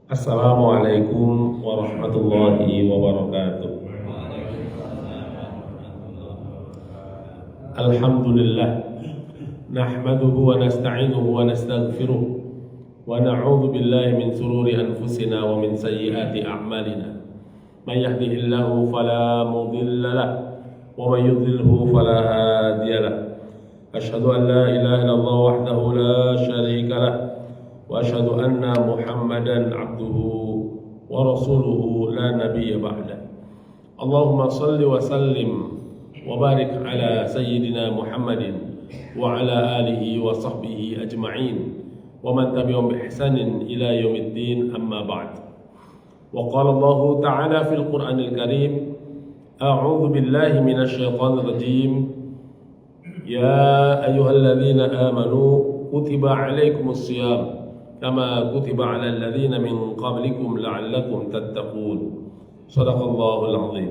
Assalamualaikum warahmatullahi wabarakatuh. Alhamdulillah, nahmaduhu wa nasta'inuhu wa nastaghfiruh wa na'udzu billahi min shururi anfusina wa min sayyiati a'malina. May yahdihillahu fala mudilla lahu wa may yudlilhu fala hadiya lahu. Asyhadu an la ilaha illallah wahdahu la syarika lahu wa asyhadu anna Muhammadan abduhu wa rasuluhu la nabiyya ba'da. Allahumma salli wa sallim wa barik ala sayyidina Muhammadin wa ala alihi wa sahbihi ajma'in wa man tabi'ahum bi ihsanin ila yaumiddin, amma ba'd. Wa qala Allah ta'ala fil Qur'anil Karim, a'udzu billahi minasy syaithanir rajim. Ya ayyuhalladzina amanu kutiba 'alaikumus shiyam kama kutiba 'alal ladzina min qablikum la'allakum tattaqun. Shadaqallahul 'azim.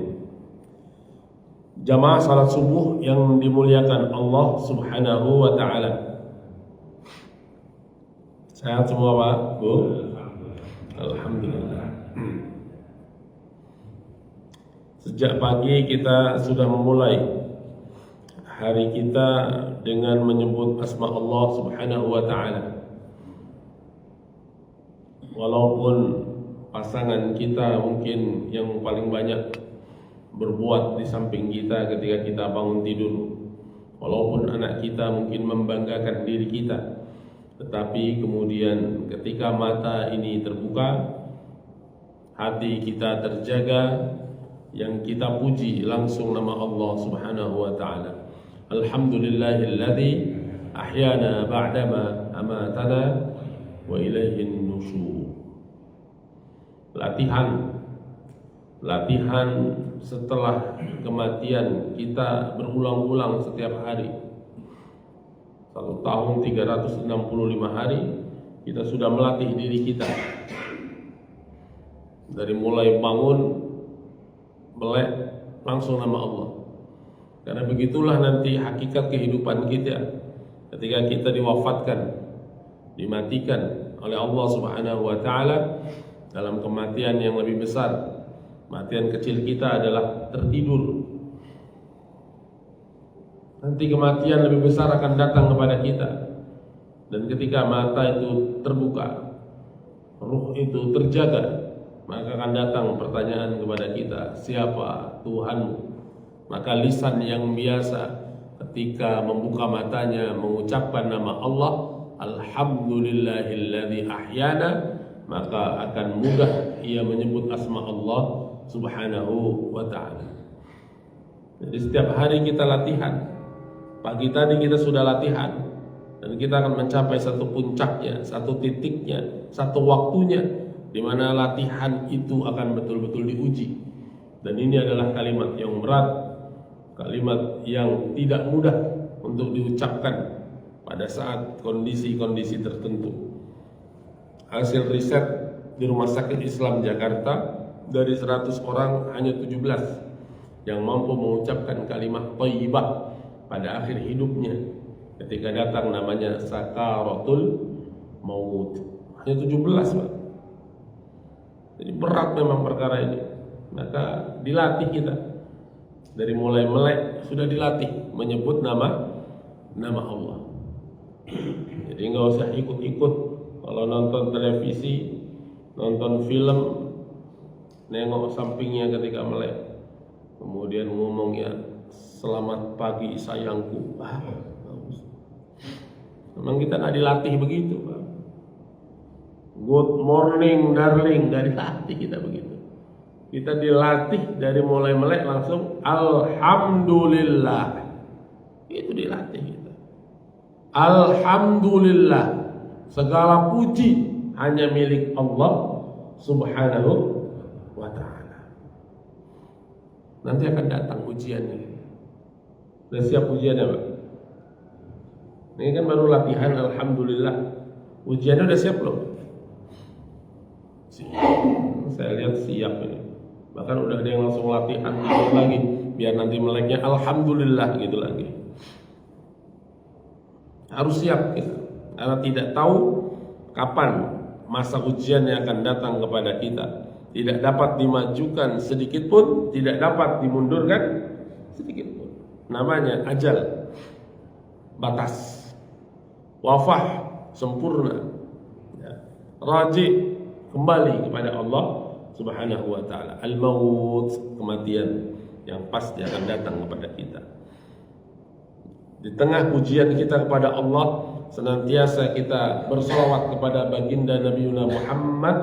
Jamaah salat subuh yang dimuliakan Allah Subhanahu wa taala. Sehat semua, Pak, Bu? Alhamdulillah. Sejak pagi kita sudah memulai hari kita dengan menyebut asma Allah Subhanahu wa taala. Walaupun pasangan kita mungkin yang paling banyak berbuat di samping kita ketika kita bangun tidur, walaupun anak kita mungkin membanggakan diri kita, tetapi kemudian ketika mata ini terbuka, hati kita terjaga, yang kita puji langsung nama Allah Subhanahu wa taala. Alhamdulillahilladzi ahyana ba'dama amatana wa ilaihin nusyur. Latihan setelah kematian kita berulang-ulang setiap hari. 1 tahun 365 hari kita sudah melatih diri kita. Dari mulai bangun, melek, langsung nama Allah. Karena begitulah nanti hakikat kehidupan kita ketika kita diwafatkan, dimatikan oleh Allah Subhanahu wa taala dalam kematian yang lebih besar. Kematian kecil kita adalah tertidur. Nanti kematian lebih besar akan datang kepada kita. Dan ketika mata itu terbuka, ruh itu terjaga, maka akan datang pertanyaan kepada kita, siapa Tuhanmu? Maka lisan yang biasa ketika membuka matanya mengucapkan nama Allah, Alhamdulillahilladzi ahyana, maka akan mudah ia menyebut asma Allah Subhanahu wa ta'ala. Jadi setiap hari kita latihan. Pagi tadi kita sudah latihan, dan kita akan mencapai satu puncaknya, satu titiknya, satu waktunya di mana latihan itu akan betul-betul diuji. Dan ini adalah kalimat yang berat, kalimat yang tidak mudah untuk diucapkan pada saat kondisi-kondisi tertentu. Hasil riset di Rumah Sakit Islam Jakarta, dari 100 orang hanya 17 yang mampu mengucapkan kalimat thayyibah pada akhir hidupnya ketika datang namanya sakaratul maut. Hanya 17, Pak. Jadi berat memang perkara ini. Maka dilatih kita. Dari mulai melek sudah dilatih menyebut nama Allah. Jadi nggak usah ikut-ikut kalau nonton televisi, nonton film, nengok sampingnya ketika melek, kemudian ngomongnya selamat pagi sayangku. Memang kita nggak dilatih begitu, Pak. Good morning darling, nggak dilatih kita begitu. Kita dilatih dari mulai melek langsung Alhamdulillah. Itu dilatih kita. Alhamdulillah, segala puji hanya milik Allah Subhanahu wa ta'ala. Nanti akan datang ujiannya. Sudah siap ujiannya, Pak? Ini kan baru latihan, Alhamdulillah. Ujiannya udah siap belum? Saya lihat siap ini. Bahkan udah ada yang langsung latihan lagi, biar nanti meleknya Alhamdulillah gitu lagi. Harus siap kita, karena tidak tahu kapan masa ujian yang akan datang kepada kita. Tidak dapat dimajukan sedikit pun, tidak dapat dimundurkan sedikit pun. Namanya ajal, batas. Wafah, sempurna. Ya. Raji, kembali kepada Allah Subhanahu wa ta'ala. Al-maut, kematian yang pasti akan datang kepada kita. Di tengah pujian kita kepada Allah, senantiasa kita berselawat kepada baginda Nabi Muhammad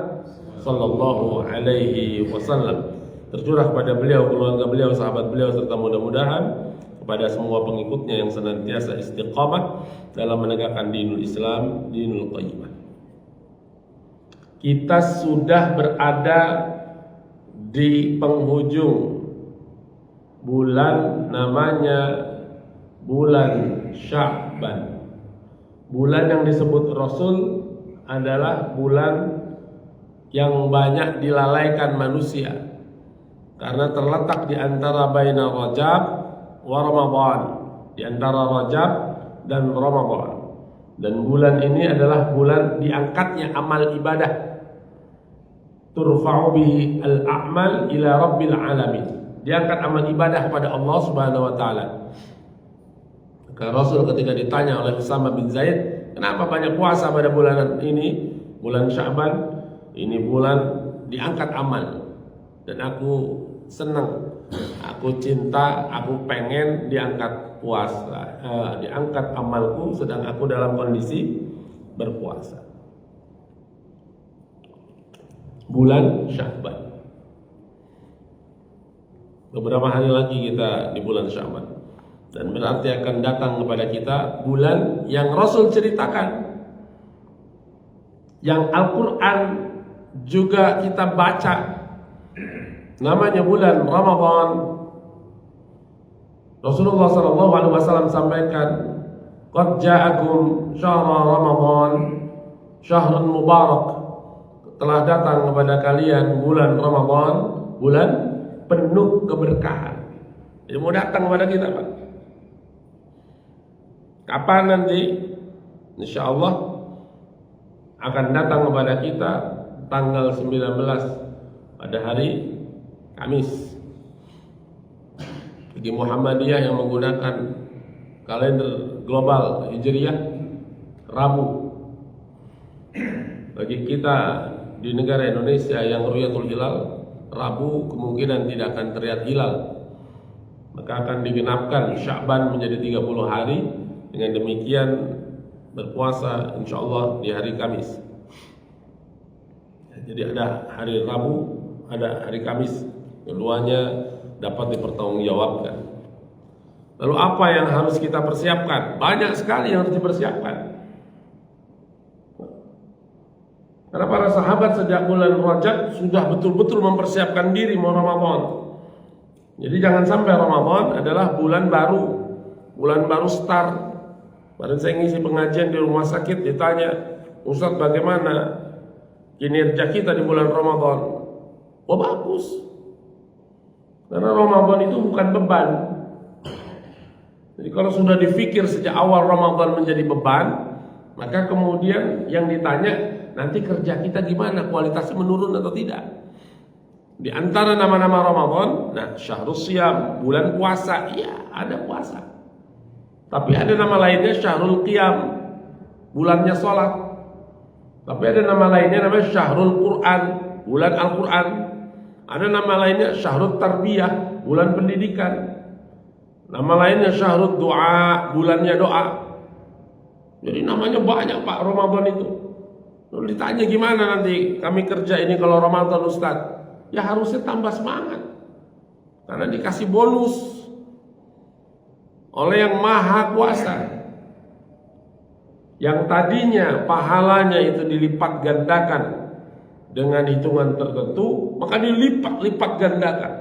sallallahu alaihi wasallam. Tercurah kepada beliau, keluarga beliau, sahabat beliau, serta mudah-mudahan kepada semua pengikutnya yang senantiasa istiqamah dalam menegakkan dinul Islam, dinul qayyimah. Kita sudah berada di penghujung bulan, namanya bulan Sya'ban. Bulan yang disebut Rasul adalah bulan yang banyak dilalaikan manusia karena terletak di antara baina Rajab wa Ramadan, di antara Rajab dan Ramadan. Dan bulan ini adalah bulan diangkatnya amal ibadah. Turfa'u bihi al-a'mal ila rabbil alamin. Diangkat amal ibadah kepada Allah Subhanahu wa taala. Maka Rasul ketika ditanya oleh Usama bin Zaid, kenapa banyak puasa pada bulan ini, bulan Sya'ban, ini bulan diangkat amal. Dan aku senang, aku cinta, aku pengen diangkat puasa, diangkat amalku sedang aku dalam kondisi berpuasa. Bulan Sya'ban. Beberapa hari lagi kita di bulan Sya'ban. Dan berarti akan datang kepada kita bulan yang Rasul ceritakan, yang Al-Quran juga kita baca, namanya bulan Ramadan. Rasulullah SAW sampaikan, qad ja'akum syahra Ramadan syahrun mubarak. Telah datang kepada kalian bulan Ramadan, bulan penuh keberkahan. Jadi mau datang kepada kita, Pak. Kapan nanti? Insya Allah akan datang kepada kita tanggal 19 pada hari Kamis. Bagi Muhammadiyah yang menggunakan kalender global Hijriyah, Rabu. Bagi kita di negara Indonesia yang Ru'yatul Hilal, Rabu kemungkinan tidak akan terlihat hilal. Maka akan digenapkan Sya'ban menjadi 30 hari. Dengan demikian berpuasa insya Allah di hari Kamis. Jadi ada hari Rabu, ada hari Kamis. Keduanya dapat dipertanggungjawabkan. Lalu apa yang harus kita persiapkan? Banyak sekali yang harus dipersiapkan. Karena para sahabat sejak bulan Rajab sudah betul-betul mempersiapkan diri mau Ramadan. Jadi jangan sampai Ramadan adalah bulan baru start. Kemarin saya ngisi pengajian di rumah sakit, ditanya, Ustaz bagaimana kinerja kita di bulan Ramadan? Oh bagus. Karena Ramadan itu bukan beban. Jadi kalau sudah difikir sejak awal Ramadan menjadi beban, maka kemudian yang ditanya, nanti kerja kita gimana, kualitasnya menurun atau tidak? Di antara nama-nama Ramadan, nah Syahrul Siyam, bulan puasa, iya ada puasa. Tapi ada nama lainnya Syahrul Qiyam, bulannya sholat. Tapi ada nama lainnya namanya Syahrul Quran, bulan Al-Quran. Ada nama lainnya Syahrul Tarbiyah, bulan pendidikan. Nama lainnya Syahrul Doa, bulannya doa. Jadi namanya banyak Pak Ramadan itu. Lalu ditanya gimana nanti kami kerja ini kalau Ramadan Ustaz? Ya harusnya tambah semangat. Karena dikasih bonus oleh yang maha kuasa, yang tadinya pahalanya itu dilipat gandakan dengan hitungan tertentu, maka dilipat gandakan.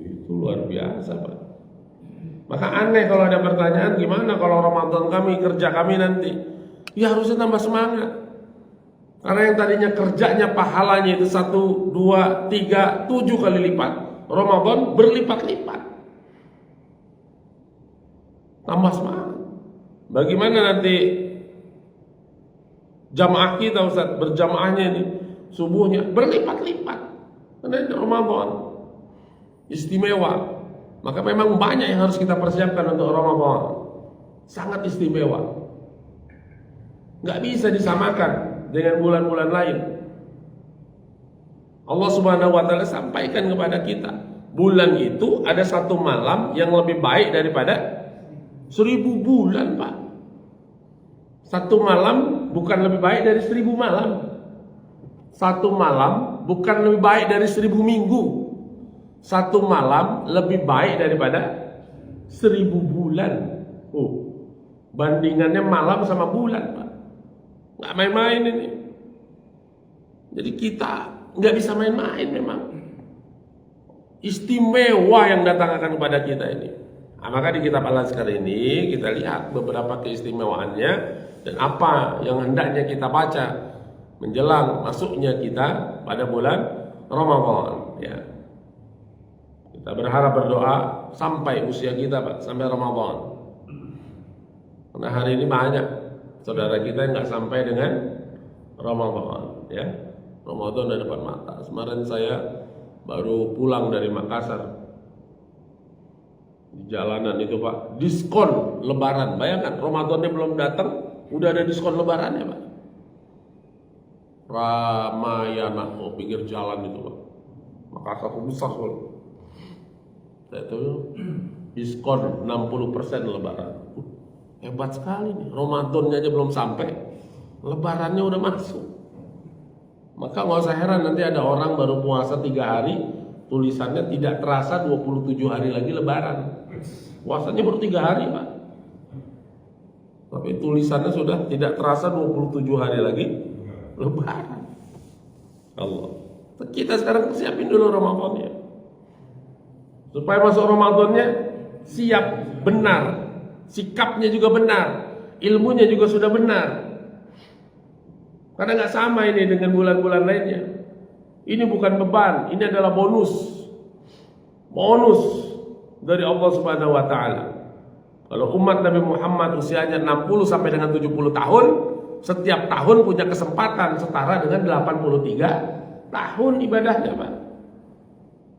Itu luar biasa Pak. Maka aneh kalau ada pertanyaan, gimana kalau Ramadan kami, kerja kami nanti? Ya harusnya tambah semangat. Karena yang tadinya kerjanya pahalanya itu 1, 2, 3, 7 kali lipat, Ramadan berlipat-lipat. Tambah semangat. Bagaimana nanti Jamaah kita Ustaz, berjamaahnya ini subuhnya berlipat-lipat. Karena ini Ramadan istimewa. Maka memang banyak yang harus kita persiapkan untuk Ramadan. Sangat istimewa. Nggak bisa disamakan dengan bulan-bulan lain. Allah Subhanahu wa Ta'ala sampaikan kepada kita, bulan itu ada satu malam yang lebih baik daripada 1000 bulan, Pak. Satu malam bukan lebih baik dari 1000 malam. Satu malam bukan lebih baik dari 1000 minggu. Satu malam lebih baik daripada 1000 bulan. Oh, bandingannya malam sama bulan, Pak. Nggak main-main ini. Jadi kita nggak bisa main-main memang. Istimewa yang datang akan kepada kita ini. Nah, maka di kitab Al-Azkar ini kita lihat beberapa keistimewaannya dan apa yang hendaknya kita baca menjelang masuknya kita pada bulan Ramadan. Ya. Kita berharap berdoa sampai usia kita, Pak, sampai Ramadan. Karena hari ini banyak saudara kita yang nggak sampai dengan Ramadan. Ya. Ramadan di depan mata. Kemarin saya baru pulang dari Makassar. Di jalanan itu, Pak, diskon lebaran. Bayangkan Ramadannya belum datang, udah ada diskon lebarannya, Pak. Ramayana, pinggir jalan itu, Pak. Makassar besar loh. Itu diskon 60% lebaran. Hebat sekali nih. Ramadannya aja belum sampai, lebarannya udah masuk. Maka nggak usah heran nanti ada orang baru puasa 3 hari, tulisannya tidak terasa 27 hari lagi lebaran. Puasanya baru 3 hari, Pak. Tapi tulisannya sudah tidak terasa 27 hari lagi lebaran. Allah. Kita sekarang siapin dulu Ramadannya. Supaya masuk Ramadannya siap, benar. Sikapnya juga benar. Ilmunya juga sudah benar. Karena nggak sama ini dengan bulan-bulan lainnya. Ini bukan beban, ini adalah bonus. Bonus dari Allah Subhanahu wa Ta'ala. Kalau umat Nabi Muhammad usianya 60 sampai dengan 70 tahun, setiap tahun punya kesempatan setara dengan 83 tahun ibadahnya, Pak.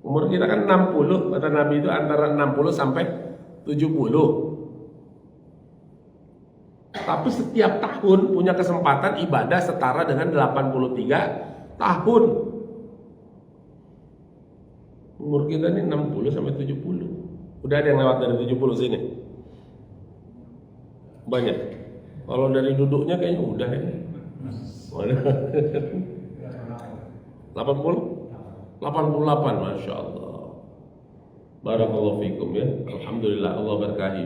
Umur kita kan 60, kata Nabi itu antara 60 sampai 70. Tapi setiap tahun punya kesempatan ibadah setara dengan 83 tahun. Umur kita ini 60 sampai 70. Udah ada yang lewat dari 70 sini? Banyak. Kalau dari duduknya kayaknya udah ya. 80? 88, Masya Allah. Barakallahu fikum ya. Alhamdulillah, Allah berkahi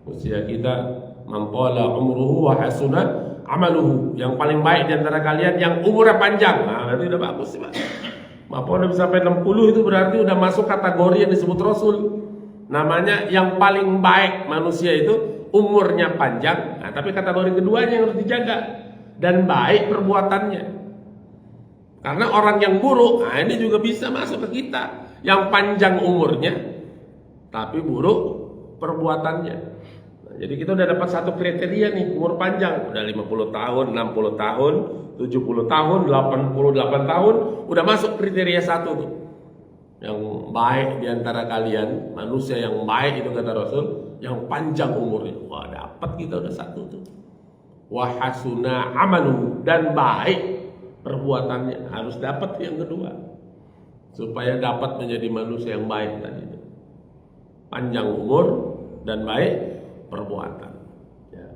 usia kita. Mantala umruhu wa hasuna amaluhu. Yang paling baik di antara kalian yang umurnya panjang. Nah, berarti udah bagus sih, Pak. Maka udah sampai 60 itu berarti udah masuk kategori yang disebut Rasul. Namanya yang paling baik manusia itu umurnya panjang. Nah, tapi kategori keduanya yang harus dijaga dan baik perbuatannya. Karena orang yang buruk, nah ini juga bisa masuk ke kita. Yang panjang umurnya tapi buruk perbuatannya. Jadi kita udah dapat satu kriteria nih, umur panjang. Udah 50 tahun, 60 tahun, 70 tahun, 88 tahun. Udah masuk kriteria satu tuh. Yang baik diantara kalian, manusia yang baik itu kata Rasul, yang panjang umurnya. Wah, dapat kita udah satu tuh. Wahasuna amalu, dan baik perbuatannya. Harus dapat yang kedua. Supaya dapat menjadi manusia yang baik tadi. Panjang umur dan baik perbuatan. Ya.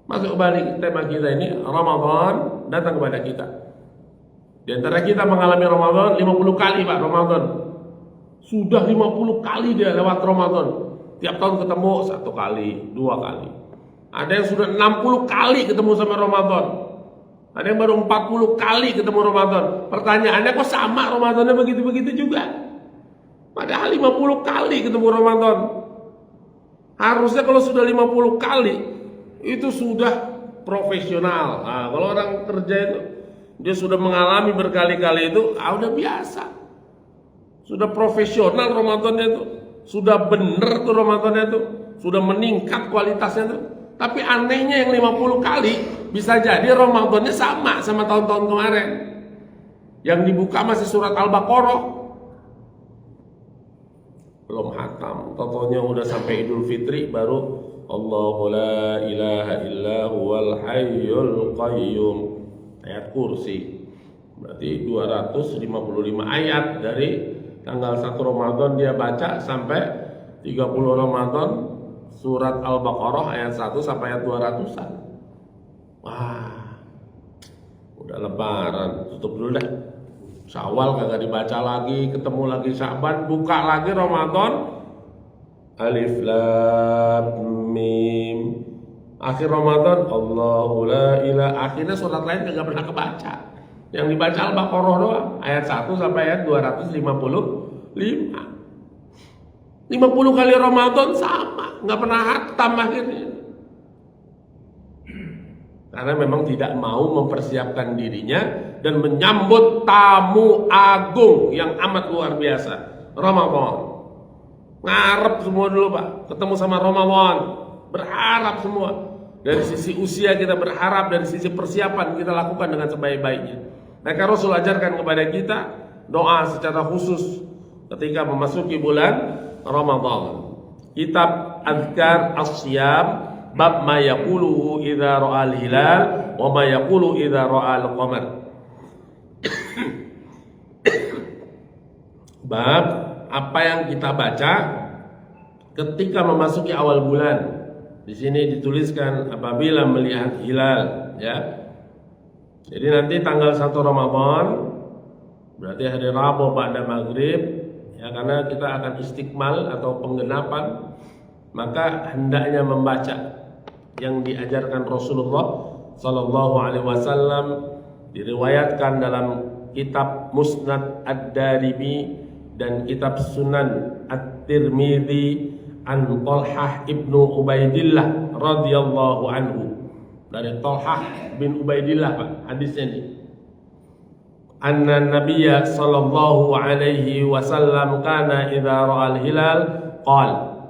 Masuk kembali tema kita ini, Ramadan datang kepada kita. Di antara kita mengalami Ramadan 50 kali, Pak, Ramadan. Sudah 50 kali dia lewat Ramadan. Tiap tahun ketemu 1 kali, 2 kali. Ada yang sudah 60 kali ketemu sama Ramadan. Ada yang baru 40 kali ketemu Ramadan. Pertanyaannya, kok sama Ramadannya begitu-begitu juga? Padahal 50 kali ketemu Ramadan. Harusnya kalau sudah 50 kali itu sudah profesional. Nah, kalau orang kerja itu dia sudah mengalami berkali-kali itu, udah biasa. Sudah profesional Ramadannya itu. Sudah benar tuh Ramadannya itu. Sudah meningkat kualitasnya itu. Tapi anehnya yang 50 kali bisa jadi Ramadannya sama tahun-tahun kemarin. Yang dibuka masih surat Al-Baqarah, belum hatam, totonya udah sampai Idul Fitri baru Allahu la ilaha illa huwal hayyul qayyum, ayat kursi. Berarti 255 ayat dari tanggal 1 Ramadan dia baca sampai 30 Ramadan, surat Al-Baqarah ayat 1 sampai ayat 200-an. Wah, udah lebaran, tutup dulu dah. Syawal kagak dibaca lagi, ketemu lagi Sya'ban, buka lagi Ramadan. Alif Lam Mim. Akhir Ramadan Allahu la ilaha. Akhirnya surat lain kagak pernah kebaca. Yang dibaca Al-Baqarah doang, ayat 1 sampai ayat 255. 50 kali Ramadan sama, nggak pernah hatam akhirnya. Karena memang tidak mau mempersiapkan dirinya dan menyambut tamu agung yang amat luar biasa, Ramadan. Ngarep semua dulu Pak, ketemu sama Ramadan, berharap semua. Dari sisi usia kita berharap, dari sisi persiapan kita lakukan dengan sebaik-baiknya. Maka Rasul ajarkan kepada kita doa secara khusus ketika memasuki bulan Ramadan. Kitab Azkar As-Siyam bab ma yaquluhu idza ra'al hilal wa ma yaqulu idza ra'al qamar. Bab apa yang kita baca ketika memasuki awal bulan. Di sini dituliskan apabila melihat hilal, ya. Jadi nanti tanggal 1 Ramadan berarti hari Rabu pada maghrib, ya, karena kita akan istiqmal atau penggenapan, maka hendaknya membaca yang diajarkan Rasulullah Sallallahu Alaihi Wasallam, diriwayatkan dalam kitab Musnad Ad-Darimi dan kitab Sunan At-Tirmidzi an Talhah ibnu Ubaidillah radhiyallahu anhu. Dari Talhah bin Ubaidillah Pak hadisnya ini. Anna Nabiyya sallallahu alaihi wasallam kana idza ra'al hilal qala,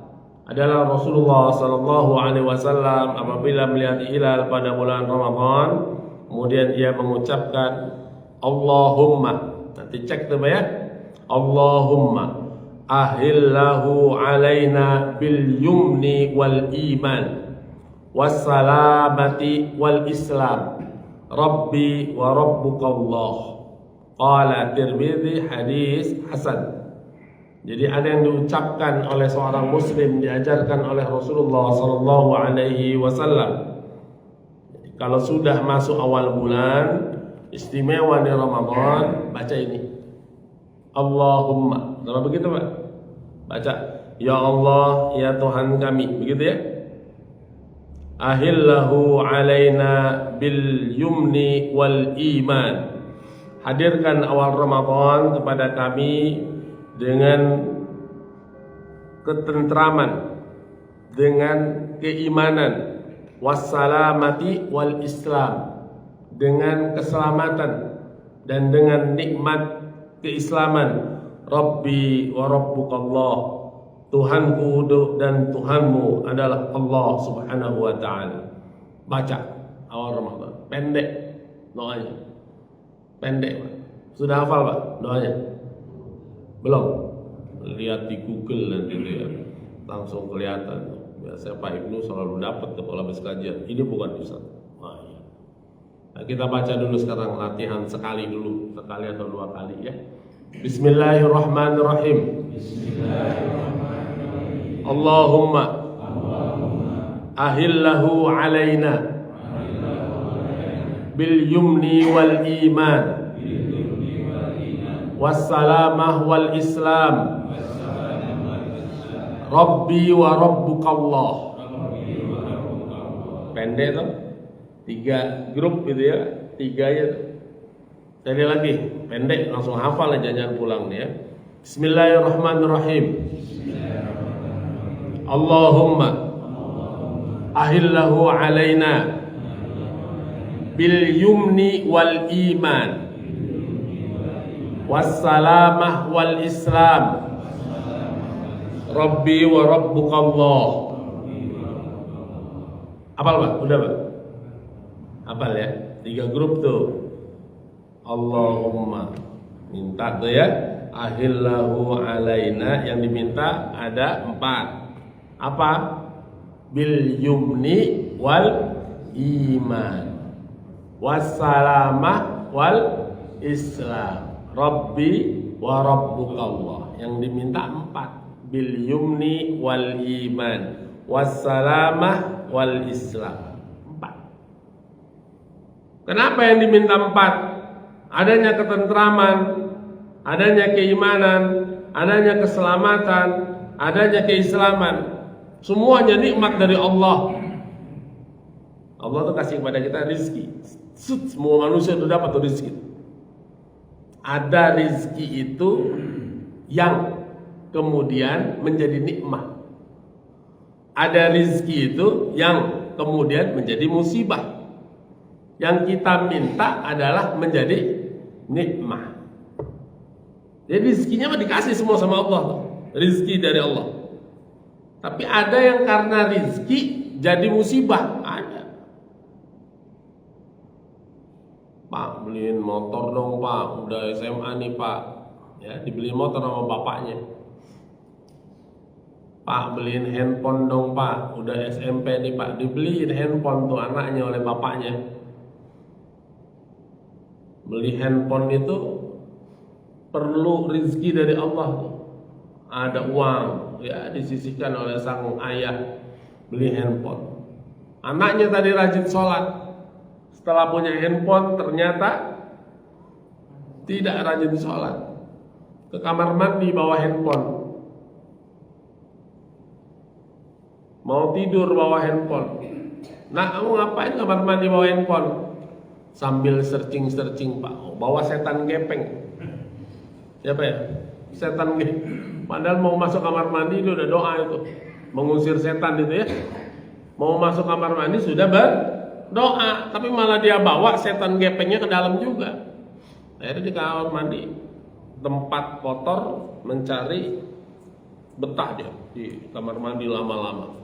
adalah Rasulullah sallallahu alaihi wasallam apabila melihat hilal pada bulan Ramadan, kemudian ia mengucapkan Allahumma, nanti cek tuh ya, Allahumma ahillahu alaina bil yumni wal iman wassalamati wal islam rabbi wa rabbukallah. Qala Tirmidzi hadis hasan. Jadi ada yang diucapkan oleh seorang muslim, diajarkan oleh Rasulullah sallallahu alaihi wasallam. Kalau sudah masuk awal bulan istimewa di Ramadan, baca ini. Allahumma. Nama begitu Pak? Baca, ya Allah, ya Tuhan kami, begitu ya? Ahillahu alaina bil yumni wal iman. Hadirkan awal Ramadan kepada kami dengan ketentraman, dengan keimanan, wassalamati wal islam, dengan keselamatan dan dengan nikmat keislaman. Rabbi wa rabbukallah, Tuhanku dan Tuhanmu adalah Allah Subhanahu wa ta'ala. Baca awal Ramadan, pendek doanya, pendek Pak. Sudah hafal Pak doanya? Belum? Lihat di Google nanti lihat, langsung kelihatan. Biasanya Pak Ibnu selalu dapat kalau habis kajian. Ini bukan Ustaz. Nah, kita baca dulu sekarang, latihan sekali dulu, sekali atau dua kali ya. Bismillahirrahmanirrahim. Bismillahirrahmanirrahim. Allahumma ahillahu alaina bil yumni wal iman wassalamah wal islam Rabbi wa rabbukallah. Pendek tuh, 3 grup gitu ya, 3 ya. Sekali lagi, pendek langsung hafal aja, jangan pulang nih ya. Bismillahirrahmanirrahim. Allahumma ahillahu alaina bil yumni wal iman wassalamah wal islam Rabbi wa rabbukallah. Hafal Pak? Udah Pak? Hafal ya, 3 grup tuh. Allahumma, minta tuh ya, ahillahu alaina, yang diminta ada 4. Apa? Bil yumni wal iman, wassalamah wal islam, rabbi wa rabbukallah. Yang diminta 4, bil yumni wal iman, wassalamah wal islam. 4. Kenapa yang diminta 4? Adanya ketentraman, adanya keimanan, adanya keselamatan, adanya keislaman. Semuanya nikmat dari Allah. Allah tuh kasih kepada kita rizki. Semua manusia itu dapat tuh rizki. Ada rizki itu yang kemudian menjadi nikmat. Ada rizki itu yang kemudian menjadi musibah. Yang kita minta adalah menjadi nikmat. Jadi rizkinya mah dikasih semua sama Allah, rizki dari Allah. Tapi ada yang karena rizki jadi musibah, ada. Pak, beliin motor dong Pak, udah SMA nih Pak, ya dibeliin motor sama bapaknya. Pak, beliin handphone dong Pak, udah SMP nih Pak, dibeliin handphone tuh anaknya oleh bapaknya. Beli handphone itu perlu rizki dari Allah. Ada uang ya disisihkan oleh sang ayah, beli handphone. Anaknya tadi rajin sholat, setelah punya handphone ternyata tidak rajin sholat, ke kamar mandi bawa handphone, mau tidur bawa handphone. Nah, kamu ngapain kamar mandi bawa handphone? Sambil searching Pak, bawa setan gepeng. Siapa ya? Setan gepeng. Padahal mau masuk kamar mandi itu udah doa itu, mengusir setan itu ya. Mau masuk kamar mandi sudah berdoa, tapi malah dia bawa setan gepengnya ke dalam juga. Akhirnya di kamar mandi, tempat kotor, mencari betah dia di kamar mandi lama-lama.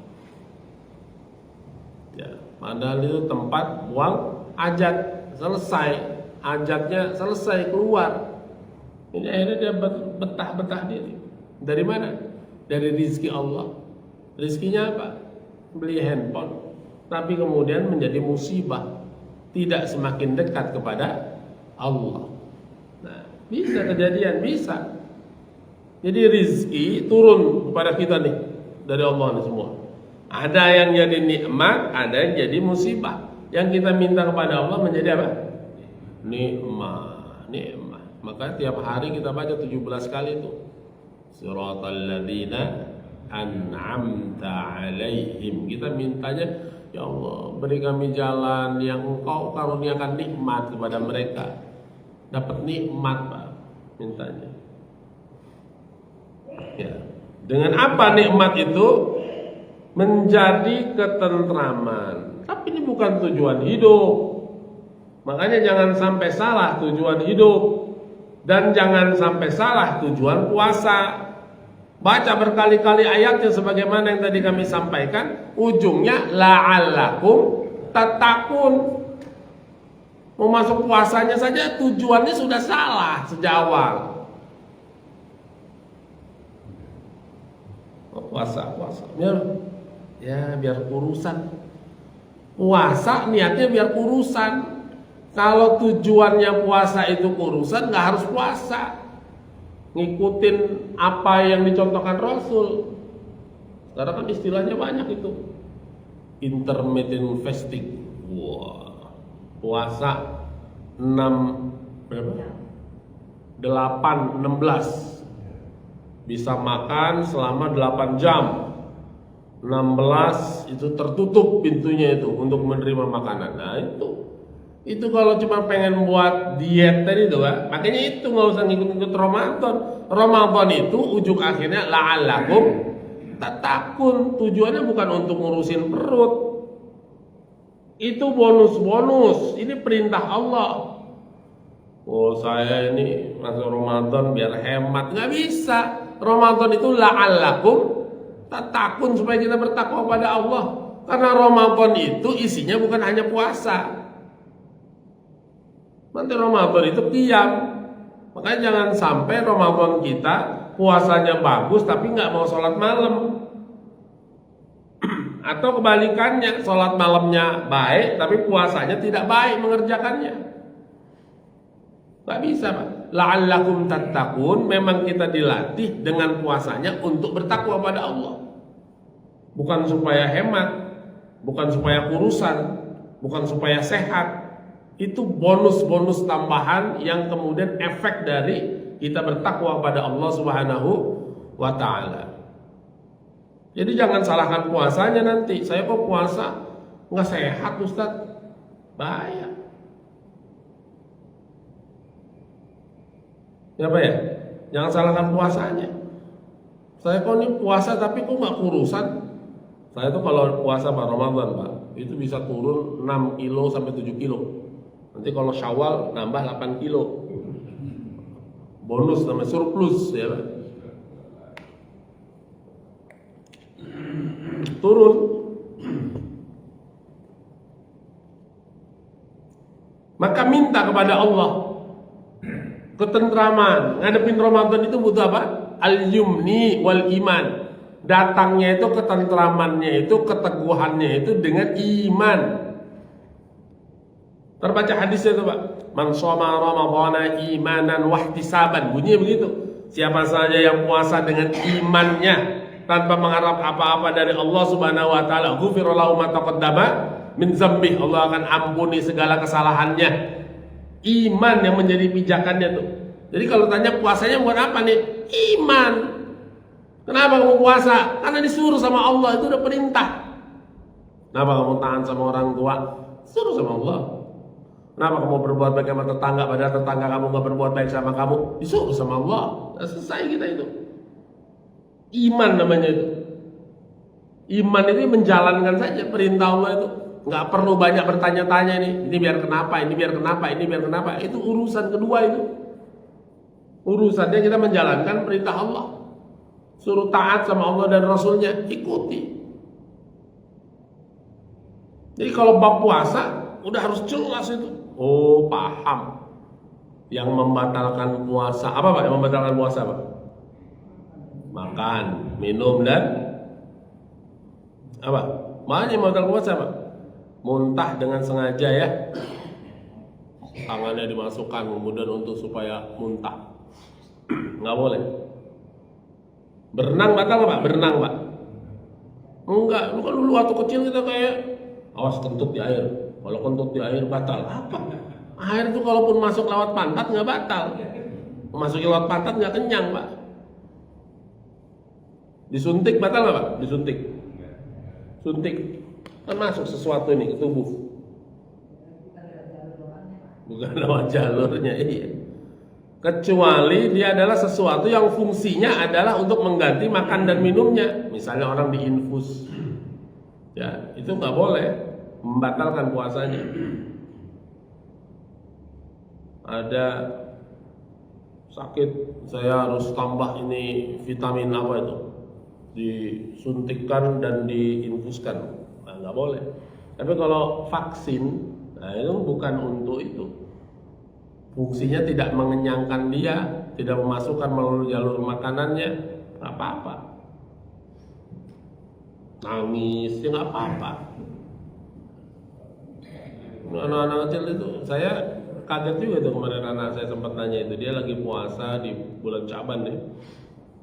Ya, padahal itu tempat buang ajat. Selesai ajatnya, selesai keluar. Ini akhirnya dia betah diri. Dari mana? Dari rizki Allah. Rizkinya apa? Beli handphone. Tapi kemudian menjadi musibah, tidak semakin dekat kepada Allah. Nah, bisa kejadian, bisa. Jadi rizki turun kepada kita nih dari Allah nih semua. Ada yang jadi nikmat, ada yang jadi musibah. Yang kita minta kepada Allah menjadi apa? Nikmat. Maka tiap hari kita baca 17 kali itu. Siratal ladzina an'amta alaihim. Kita mintanya, ya Allah, beri kami jalan yang Engkau karuniakan nikmat kepada mereka. Dapat nikmat, Pak, mintanya. Ya. Dengan apa nikmat itu? Menjadi ketentraman. Tapi ini bukan tujuan hidup. Makanya jangan sampai salah tujuan hidup. Dan jangan sampai salah tujuan puasa. Baca berkali-kali ayatnya sebagaimana yang tadi kami sampaikan. Ujungnya la'allakum tattaqun. Mau masuk puasanya saja tujuannya sudah salah sejak awal. Puasa. Biar urusan. Puasa niatnya biar urusan. Kalau tujuannya puasa itu urusan, nggak harus puasa. Ngikutin apa yang dicontohkan Rasul. Sekarang kan istilahnya banyak itu. Intermittent fasting. Wah, puasa 16 bisa makan selama 8 jam. 16 itu tertutup pintunya itu untuk menerima makanan. Nah itu kalau cuma pengen buat diet tadi itu Pak, makanya itu nggak usah ngikut-ngikut Ramadan. Ramadan itu ujung akhirnya la'allakum tattaqun. Tujuannya bukan untuk ngurusin perut. Itu bonus. Ini perintah Allah. Oh, saya ini masuk Ramadan biar hemat. Nggak bisa. Ramadan itu la'allakum tattaqun, supaya kita bertakwa pada Allah. Karena Ramadan itu isinya bukan hanya puasa. Nanti Ramadan itu qiyam. Makanya jangan sampai Ramadan kita puasanya bagus tapi nggak mau sholat malam. Atau kebalikannya, sholat malamnya baik tapi puasanya tidak baik mengerjakannya. Nggak bisa, Pak. La'allakum tattaqun, memang kita dilatih dengan puasanya untuk bertakwa pada Allah. Bukan supaya hemat, bukan supaya kurusan, bukan supaya sehat. Itu bonus-bonus tambahan yang kemudian efek dari kita bertakwa pada Allah Subhanahu wa ta'ala. Jadi jangan salahkan puasanya nanti. Saya kok puasa nggak sehat, Ustaz? Bahaya. Ya Pak ya? Jangan salahkan puasanya. Saya kok ini puasa tapi kok nggak kurusan? Saya tuh kalau puasa Pak Ramadan Pak, itu bisa turun 6 kilo sampai 7 kilo. Nanti kalau Syawal nambah 8 kilo. Bonus namanya surplus ya Pak. Turun. Maka minta kepada Allah ketentraman. Ngadepin Ramadan itu butuh apa? Al-yumni wal iman. Datangnya itu ketentramannya itu, keteguhannya itu dengan iman. Terbaca hadisnya itu Pak, man shoma ramadhana imanan wahtisaban, bunyinya begitu. Siapa saja yang puasa dengan imannya tanpa mengharap apa-apa dari Allah Subhanahu wa taala, ghufira lahu ma taqaddama min dzambih, Allah akan ampuni segala kesalahannya. Iman yang menjadi pijakannya tuh. Jadi kalau tanya puasanya buat apa nih? Iman. Kenapa kamu puasa? Karena disuruh sama Allah, itu udah perintah. Kenapa kamu tahan sama orang tua? Disuruh sama Allah. Kenapa kamu berbuat baik sama tetangga padahal tetangga kamu gak berbuat baik sama kamu? Disuruh sama Allah. Nah, selesai kita itu. Iman namanya itu. Iman itu menjalankan saja perintah Allah itu. Nggak perlu banyak bertanya-tanya ini biar kenapa, ini biar kenapa, ini biar kenapa. Itu urusan kedua itu. Urusannya kita menjalankan perintah Allah. Suruh taat sama Allah dan Rasulnya, ikuti. Jadi kalau bab puasa udah harus jelas itu. Oh, paham. Yang membatalkan puasa apa Pak? Yang membatalkan puasa Pak? Makan, minum dan apa? Makanya yang membatalkan puasa Pak? Muntah dengan sengaja ya. Tangannya dimasukkan kemudian untuk supaya muntah. Nggak boleh. Berenang batal nggak Pak? Berenang Pak? Enggak, lu kan dulu waktu kecil kita kayak awas kentut di air. Kalau kentut di air batal. Apa? Air itu kalaupun masuk lewat pantat nggak batal. Masukin lewat pantat nggak kenyang Pak. Disuntik batal nggak Pak? Disuntik. Suntik. Kan masuk sesuatu ini ke tubuh. Bukan lewat jalurnya, iya. Kecuali dia adalah sesuatu yang fungsinya adalah untuk mengganti makan dan minumnya. Misalnya orang diinfus, ya itu nggak boleh, membatalkan puasanya. Ada sakit, saya harus tambah ini vitamin apa itu, disuntikkan dan diinfuskan, nah, nggak boleh. Tapi kalau vaksin, nah itu bukan untuk itu. Fungsinya tidak mengenyangkan dia, tidak memasukkan melalui jalur makanannya, nggak apa-apa. Nangis, ya nggak apa-apa. Anak-anak kecil itu, saya kaget juga tuh kemarin anak saya sempat nanya itu, dia lagi puasa di bulan Syaban nih,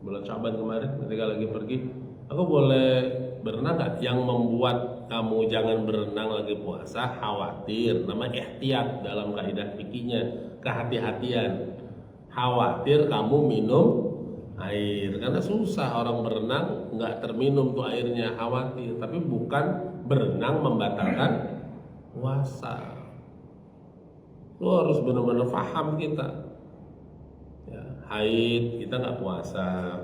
bulan Syaban kemarin ketika lagi pergi, aku boleh berenang nggak? Yang membuat kamu jangan berenang lagi puasa, khawatir, namanya ihtiyat dalam kaidah fikihnya, kehati-hatian. Khawatir kamu minum air, karena susah orang berenang nggak terminum tuh airnya, khawatir. Tapi bukan berenang membatalkan puasa. Lu harus benar-benar paham kita. Ya, haid kita nggak puasa,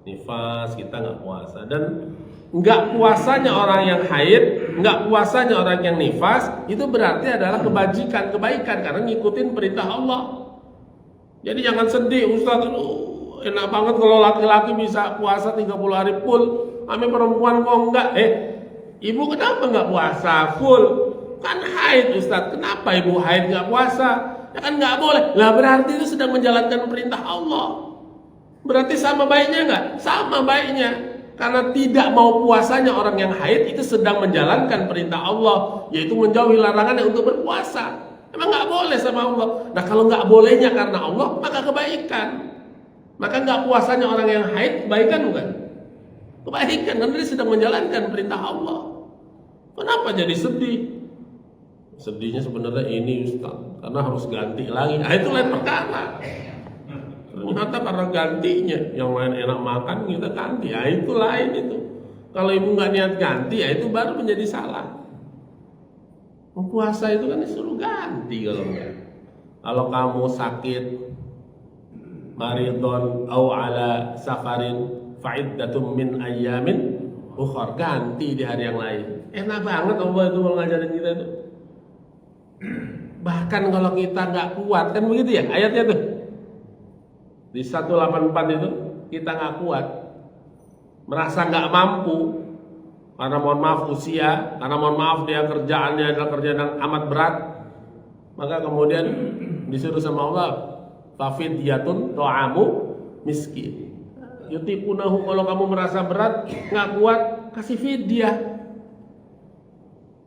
nifas kita nggak puasa, dan nggak puasanya orang yang haid, nggak puasanya orang yang nifas itu berarti adalah kebajikan, kebaikan karena ngikutin perintah Allah. Jadi jangan sedih, Ustaz, enak banget kalau laki-laki bisa puasa 30 hari full, kami perempuan kok enggak? Ibu kenapa nggak puasa full? Kan haid Ustaz, kenapa ibu haid nggak puasa? Ya kan nggak boleh. Lah berarti itu sedang menjalankan perintah Allah. Berarti sama baiknya nggak? Sama baiknya. Karena tidak mau puasanya orang yang haid itu sedang menjalankan perintah Allah, yaitu menjauhi larangannya untuk berpuasa. Emang nggak boleh sama Allah. Nah kalau nggak bolehnya karena Allah, maka kebaikan. Maka nggak puasanya orang yang haid kebaikan bukan? Kebaikan, karena dia sedang menjalankan perintah Allah. Kenapa jadi sedih? Sedihnya sebenarnya ini Ustaz, karena harus ganti lagi. Nah itu lain perkara. Ternyata karena gantinya, yang lain enak makan kita ganti. Nah itu lain itu. Kalau ibu nggak niat ganti, ya itu baru menjadi salah. Puasa itu kan disuruh ganti kalau enggak. Kalau kamu sakit, maridon au ala safarin fa'iddatum min ayyamin ukhar, ganti di hari yang lain. Enak banget Allah itu mau ngajarin kita itu. Bahkan kalau kita nggak kuat, kan begitu ya ayatnya tuh. Di 184 itu kita nggak kuat, merasa nggak mampu, karena mohon maaf usia, karena mohon maaf dia kerjaannya adalah kerjaan yang amat berat, maka kemudian disuruh sama Allah, fafidyatun ta'amu miskin. Yutiqunahu, kalau kamu merasa berat, nggak kuat, kasih fidyah.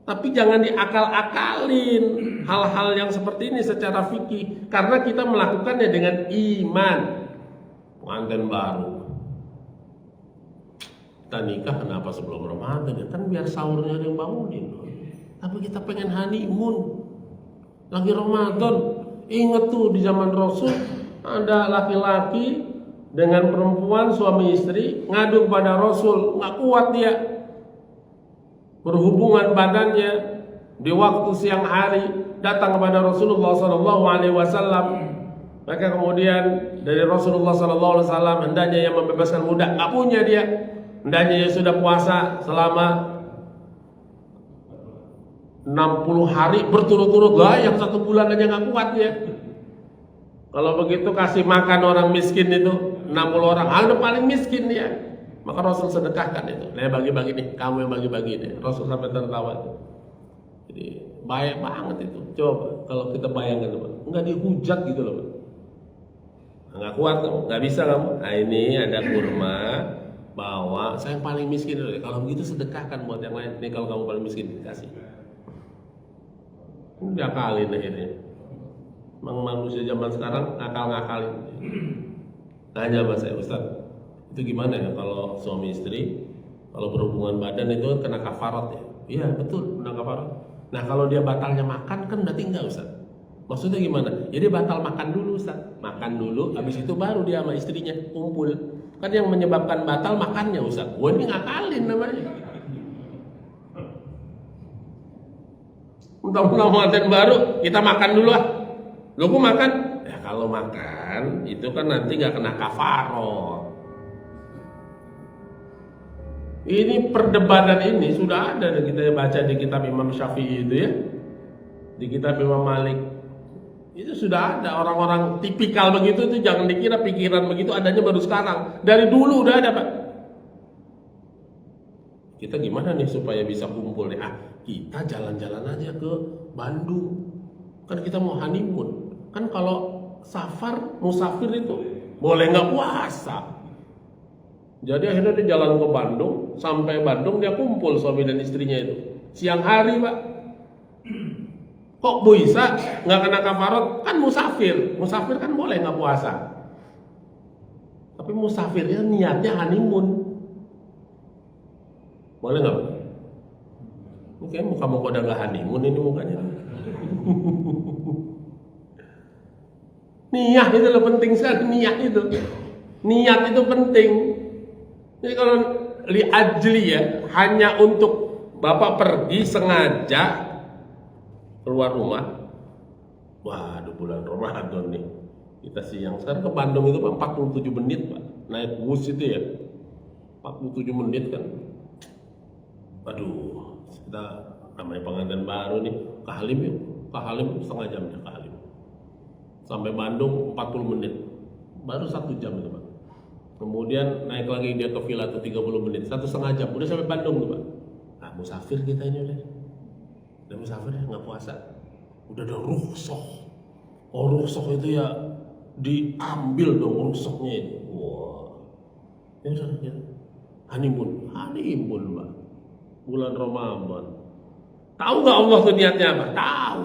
Tapi jangan diakal-akalin hal-hal yang seperti ini secara fikih, karena kita melakukannya dengan iman. Pengantin baru, kita nikah kenapa sebelum Ramadan ya? Kan biar sahurnya ada yang bangunin. Tapi kita pengen honeymoon lagi Ramadan. Ingat tuh di zaman Rasul ada laki-laki dengan perempuan suami istri ngadu kepada Rasul, nggak kuat dia berhubungan badannya di waktu siang hari, datang kepada Rasulullah SAW. Maka kemudian dari Rasulullah SAW, hendaknya yang membebaskan budak, nggak punya dia. Hendaknya dia sudah puasa selama 60 hari berturut-turut lah, yang 1 bulan aja nggak kuat ya. Kalau begitu kasih makan orang miskin itu 60 orang, udah paling miskin dia. Maka Rasul sedekahkan itu. Nah bagi-bagi nih, kamu yang bagi-bagi nih. Rasul sampai tertawa tuh. Jadi baik banget itu. Coba kalau kita bayangkan Pak, nggak dihujat gitu loh Pak. Nggak kuat kamu, nggak bisa kamu. Nah ini ada kurma, bawa. Saya yang paling miskin dulu. Kalau begitu sedekahkan buat yang lain. Nih kalau kamu paling miskin dikasih. Udah akalin akhirnya. Memang manusia zaman sekarang ngakal-ngakalin. Tanya sama saya, Ustaz, itu gimana ya kalau suami istri kalau berhubungan badan itu kena kafarat ya? Iya betul, kena kafarat. Nah kalau dia batalnya makan kan berarti enggak Ustaz. Maksudnya gimana? Jadi batal makan dulu Ustaz. Makan dulu, habis itu baru dia sama istrinya kumpul. Kan yang menyebabkan batal makannya Ustaz. Wah ini ngakalin namanya. Mudah-mudahan Ramadan baru kita makan dulu lah. Lu kok makan? Ya kalau makan itu kan nanti nggak kena kafarat. Ini perdebatan ini sudah ada kita baca di kitab Imam Syafi'i itu ya, di kitab Imam Malik itu sudah ada orang-orang tipikal begitu. Itu jangan dikira pikiran begitu adanya baru sekarang, dari dulu udah ada Pak. Kita gimana nih supaya bisa kumpul nih? Kita jalan-jalan aja ke Bandung, kan kita mau honeymoon. Kan kalau musafir itu boleh nggak puasa. Jadi akhirnya dia jalan ke Bandung, sampai Bandung dia kumpul suami dan istrinya itu siang hari Pak. Kok bisa nggak kena kafarat? Kan musafir kan boleh nggak puasa. Tapi musafirnya niatnya honeymoon, boleh nggak? Ini kayak muka-muka udah nggak honeymoon ini mukanya. Niat itu loh penting sekali, niat itu penting. Jadi kalau li ajli ya, hanya untuk Bapak pergi sengaja keluar rumah. Waduh bulan Ramadan nih. Kita siang sekarang ke Bandung itu Pak 47 menit Pak. Naik bus itu ya. 47 menit kan. Waduh, kita namanya pengantin baru nih, ke Halim yuk. Ke Halim setengah jam ya ke Halim. Sampai Bandung 40 menit. Baru 1 jam itu Pak. Kemudian naik lagi dia ke villa itu 30 menit, 1,5 jam, udah sampai Bandung tuh Pak. Nah musafir kita ini udah musafir ya, nggak puasa, udah ada rukhsah, Oh ruksuk itu ya diambil dong ruksuknya itu. Wah, ya udah ya. Honeymoon, Mbak. Bulan Ramadan. Tahu nggak Allah tuh niatnya apa? Tahu.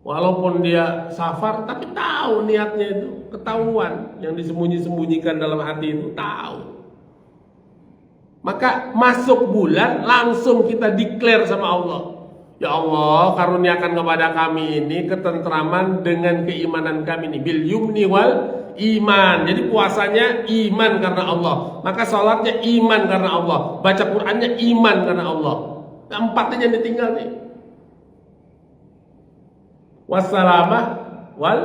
Walaupun dia safar, tapi tahu niatnya itu, ketahuan yang disembunyi-sembunyikan dalam hati itu tahu. Maka masuk bulan langsung kita declare sama Allah. Ya Allah, karuniakan kepada kami ini ketentraman dengan keimanan kami ini, bil yumni wal iman. Jadi puasanya iman karena Allah, maka sholatnya iman karena Allah, baca Qurannya iman karena Allah. Empatnya yang ditinggal nih. Wassalamah wal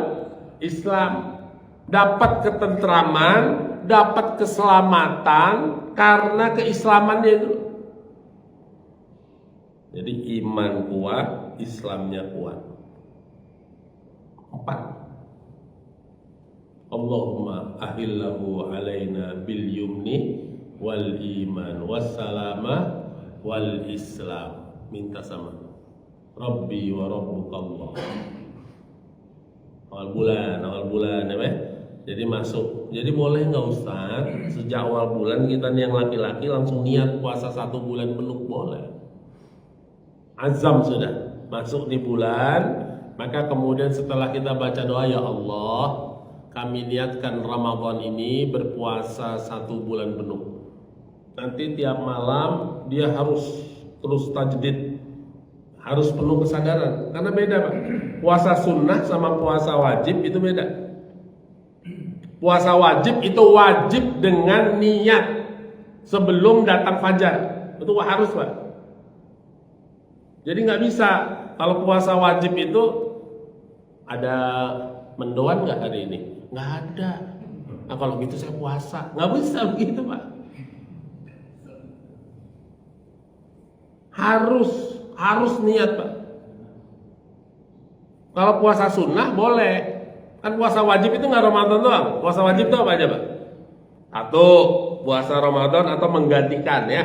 Islam, dapat ketentraman, dapat keselamatan karena keislamannya itu. Jadi iman kuat, Islamnya kuat. 4. Allahumma ahillahu alaina bil yumni wal iman wassalamah wal Islam. Minta sama Rabbi wa Rabbukallah. Awal bulan ya, jadi masuk. Jadi boleh nggak Ustaz, sejak awal bulan kita nih yang laki-laki langsung niat puasa 1 bulan penuh? Boleh. Azam sudah masuk di bulan, maka kemudian setelah kita baca doa, ya Allah, kami niatkan Ramadan ini berpuasa 1 bulan penuh. Nanti tiap malam dia harus terus tajdid, harus penuh kesadaran, karena beda Pak. Puasa sunnah sama puasa wajib itu beda. Puasa wajib itu wajib dengan niat sebelum datang fajar, itu harus Pak. Jadi nggak bisa kalau puasa wajib itu ada mendoan nggak hari ini? Nggak ada. Nah kalau gitu saya puasa, nggak bisa begitu Pak. Harus niat Pak. Kalau puasa sunnah boleh, kan puasa wajib itu nggak Ramadan doang. Puasa wajib itu apa aja Pak? Atau puasa Ramadan atau menggantikan ya.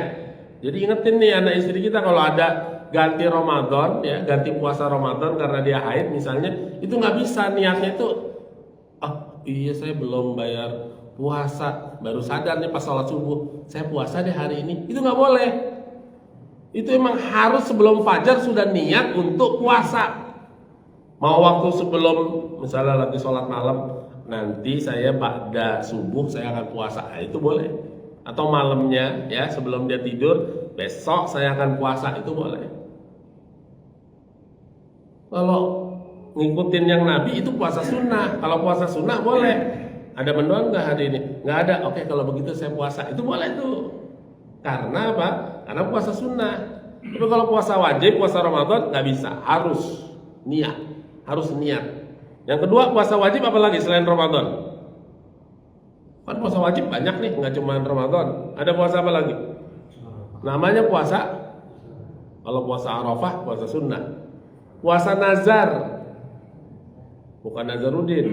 Jadi ingetin nih anak istri kita kalau ada ganti Ramadan ya, ganti puasa Ramadan karena dia haid misalnya, itu nggak bisa niatnya itu. Iya saya belum bayar puasa, baru sadar nih pas sholat subuh saya puasa deh hari ini. Itu nggak boleh. Itu emang harus sebelum fajar sudah niat untuk puasa. Mau waktu sebelum misalnya lagi sholat malam, nanti saya ba'da subuh saya akan puasa, itu boleh. Atau malamnya ya sebelum dia tidur, besok saya akan puasa, itu boleh. Kalau ngikutin yang Nabi itu puasa sunnah. Kalau puasa sunnah boleh. Ada mendoan nggak hari ini? Nggak ada. Oke, kalau begitu saya puasa, itu boleh tuh. Karena apa? Karena puasa sunnah. Tapi kalau puasa wajib, puasa Ramadan nggak bisa. Harus niat. Yang kedua, puasa wajib apa lagi selain Ramadan? Kan puasa wajib banyak nih, nggak cuma Ramadan. Ada puasa apa lagi? Namanya puasa. Kalau puasa Arafah, puasa sunnah. Puasa nazar, bukan Nazarudin.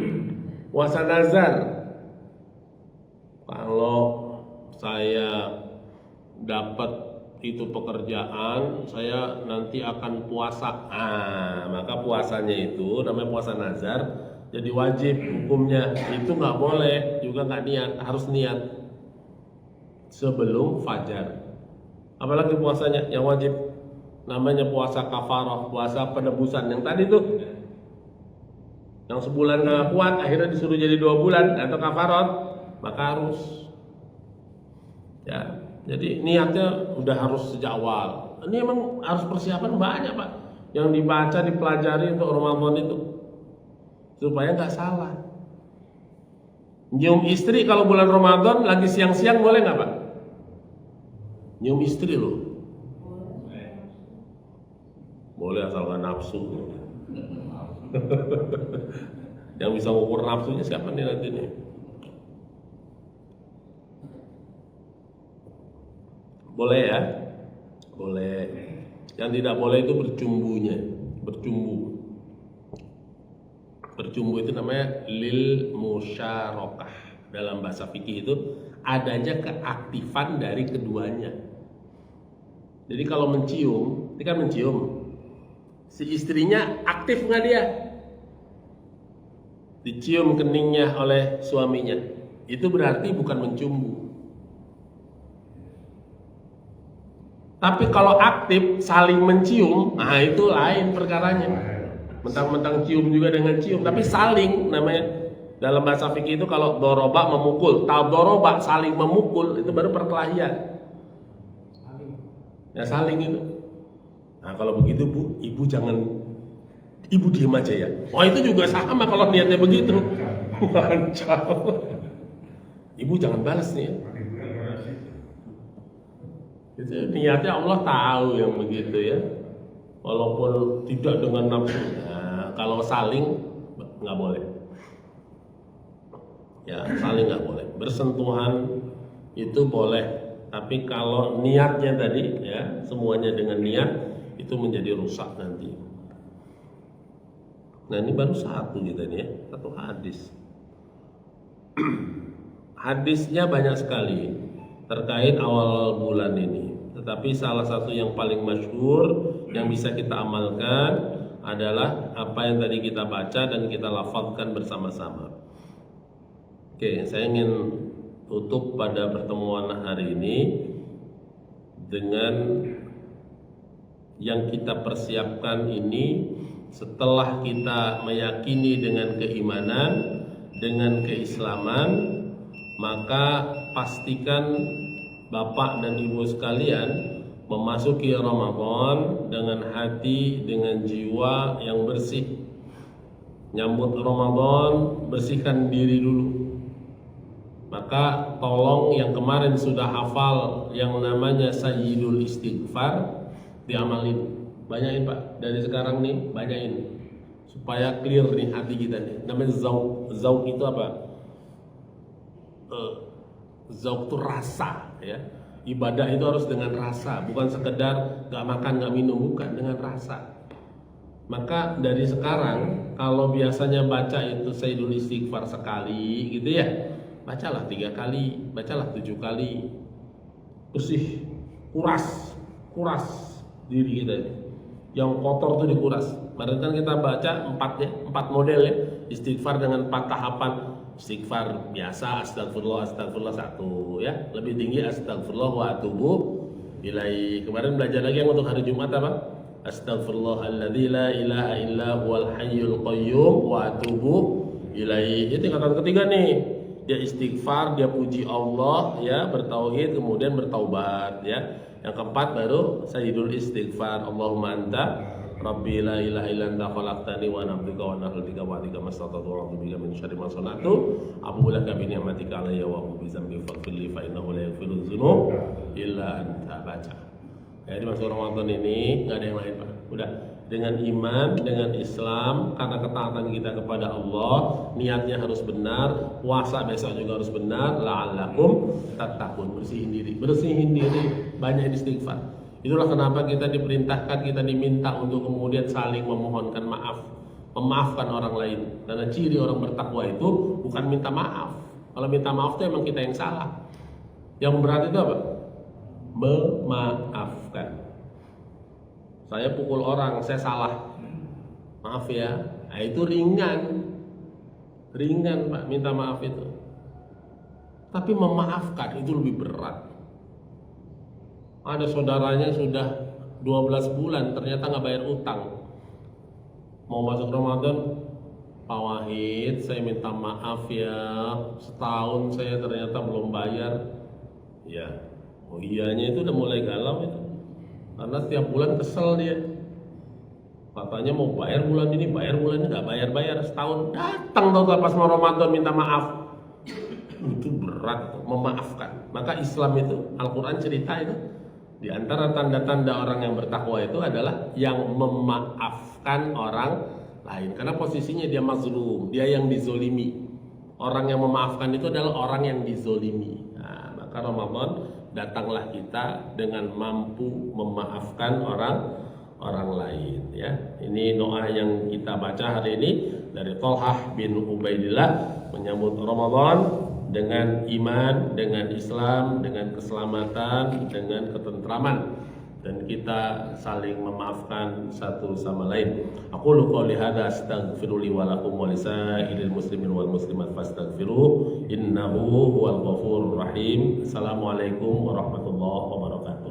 Puasa nazar. Kalau saya dapat itu pekerjaan, saya nanti akan puasa. Maka puasanya itu namanya puasa nazar, jadi wajib hukumnya. Itu nggak boleh, juga nggak niat, harus niat sebelum fajar. Apalagi puasanya yang wajib, namanya puasa kafarah, puasa penebusan. Yang tadi tuh, yang sebulan nggak kuat, akhirnya disuruh jadi 2 bulan atau kafarat, maka harus. Ya, jadi niatnya udah harus sejak awal. Ini emang harus persiapan banyak Pak, yang dibaca, dipelajari untuk Ramadan itu, supaya nggak salah. Nyium istri kalau bulan Ramadan lagi siang-siang boleh nggak Pak? Nyium istri loh. Boleh asal nggak nafsu. Yang bisa ukur nafsunya siapa nih nanti nih? Boleh ya? Boleh. Yang tidak boleh itu bercumbu. Bercumbu itu namanya lil musyarakah. Dalam bahasa fikih itu adanya keaktifan dari keduanya. Jadi kalau mencium, ini kan mencium. Si istrinya aktif nggak dia? Dicium keningnya oleh suaminya. Itu berarti bukan mencumbu. Tapi kalau aktif saling mencium, nah itu lain perkaranya. Mentang-mentang cium juga dengan cium, tapi saling namanya. Dalam bahasa fikih itu kalau doroba memukul, doroba saling memukul, itu baru perkelahian. Ya saling itu. Nah kalau begitu Bu, Ibu jangan, Ibu diem aja ya. Oh itu juga sama kalau niatnya begitu. Kacau. Ibu jangan balas nih ya. Itu niatnya Allah tahu yang begitu ya. Walaupun tidak dengan nafsu. Nah, kalau saling nggak boleh. Ya saling nggak boleh. Bersentuhan itu boleh. Tapi kalau niatnya tadi ya semuanya dengan niat itu menjadi rusak nanti. Nah ini baru satu kita nih ya, satu hadis. Hadisnya banyak sekali terkait awal bulan ini. Tetapi salah satu yang paling masyhur yang bisa kita amalkan adalah apa yang tadi kita baca dan kita lafazkan bersama-sama. Oke, saya ingin tutup pada pertemuan hari ini dengan yang kita persiapkan ini. Setelah kita meyakini dengan keimanan, dengan keislaman, maka pastikan Bapak dan Ibu sekalian memasuki Ramadan dengan hati, dengan jiwa yang bersih. Nyambut Ramadan, bersihkan diri dulu. Maka tolong yang kemarin sudah hafal yang namanya Sayyidul Istighfar diamalin. Banyain Pak, dari sekarang nih banyain supaya clear nih hati kita nih. Namanya zauk. Zauk itu apa? Zauk itu rasa ya. Ibadah itu harus dengan rasa, bukan sekedar gak makan gak minum, bukan, dengan rasa. Maka dari sekarang kalau biasanya baca itu Sayyidul Istighfar sekali gitu ya, bacalah 3 kali, bacalah 7 kali. Bersih, kuras diri kita ini. Yang kotor itu dikuras. Kemarin kan kita baca 4 model ya. Istighfar dengan 4 tahapan. Istighfar biasa, astagfirullah 1 ya. Lebih tinggi astagfirullah wa atubu ilaihi. Kemarin belajar lagi yang untuk hari Jumat apa? Astagfirullahalladzi la ilaha illa huwal hayyul qayyum wa atubu ilaihi. Itu tingkatan ketiga nih. Dia istighfar, dia puji Allah ya, bertauhid, kemudian bertaubat ya. Yang keempat baru Sayyidul Istighfar. Allahumma anta Rabbi la ilaha illa anta khalaqtani wa ana abduka wa ana khalqika wa atika mastata'tu wa a'udzu bika min syarri ma sana'tu abu laka bi ni'matika alayya wa abu bi dzambi faghfirli fa innahu la yaghfiru dzunub illa anta. Baca. Jadi masuk Ramadan ini enggak ada yang lain Pak. Udah dengan iman, dengan Islam, karena ketaatan kita kepada Allah, niatnya harus benar, puasa besok juga harus benar, la'allakum tattaqun. Bersihin diri, banyak istighfar. Itulah kenapa kita diperintahkan, kita diminta untuk kemudian saling memohonkan maaf, memaafkan orang lain. Karena ciri orang bertakwa itu bukan minta maaf. Kalau minta maaf itu emang kita yang salah. Yang berat itu apa? Memaafkan. Saya pukul orang, saya salah, maaf ya. Nah, itu ringan Pak, minta maaf itu. Tapi memaafkan itu lebih berat. Ada saudaranya sudah 12 bulan ternyata nggak bayar utang. Mau masuk Ramadan, Pak Wahid, saya minta maaf ya, setahun saya ternyata belum bayar. Ya, oh iyanya itu udah mulai galau itu. Karena setiap bulan kesel dia. Katanya mau bayar bulan ini nggak bayar setahun. Datang tahu pas mau Ramadan minta maaf. Itu berat memaafkan. Maka Islam itu, Al-Quran cerita itu, di antara tanda-tanda orang yang bertakwa itu adalah yang memaafkan orang lain. Karena posisinya dia mazlum, dia yang dizolimi. Orang yang memaafkan itu adalah orang yang dizolimi. Nah, maka Ramadan datanglah kita dengan mampu memaafkan orang lain ya. Ini doa yang kita baca hari ini dari Thalhah bin Ubaidillah menyambut Ramadan dengan iman, dengan Islam, dengan keselamatan, dengan ketentraman. dan kita saling memaafkan satu sama lain. Aqulu qouli hadza astaghfiru li wa lakum wa lisairil muslimin wal muslimat fastaghfiruh innahu huwal ghafurur rahim. Assalamualaikum warahmatullahi wabarakatuh.